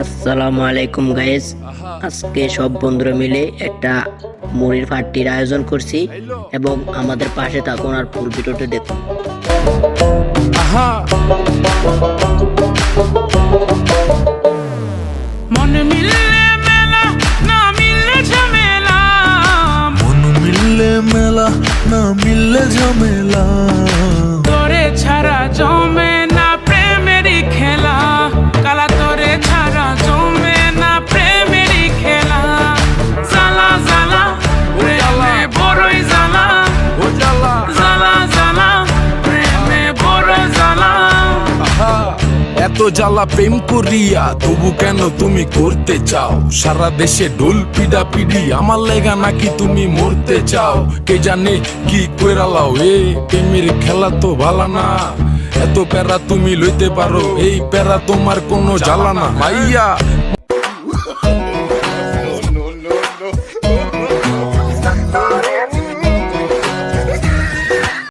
আসসালামু আলাইকুম গাইস। আজকে সব বন্ধুরা মিলে একটা মুড়ির পার্টির আয়োজন করছি এবং আমাদের পাশে থাকুন আর ফুল ভিডিওটা দেখুন। মন মিললে মেলা, না মিললে ঝামেলা। মন মিললে মেলা, না মিললে ঝামেলা। তোরে ছাড়া জমে না প্রেমেরই খেলা, কালা তোরে ছাড়া জমে না প্রেমেরই খেলা। জ্বালা জ্বালা প্রেমে বড়ই জ্বালা, জ্বালা জ্বালা প্রেমে বড় জ্বালা। এত জ্বালা প্রেম করিয়া তবু কেন তুমি করতে চাও? সারা দেশে ঢোল পিডা পিডি, আমার লেগা নাকি তুমি মরতে চাও? কে জানে কি কইরালাও, প্রেমের খেলা তো ভালা না। এত প্যারা তুমি লইতে পারো, এই প্যারা তোমার কোনো জ্বালা না। মাইয়া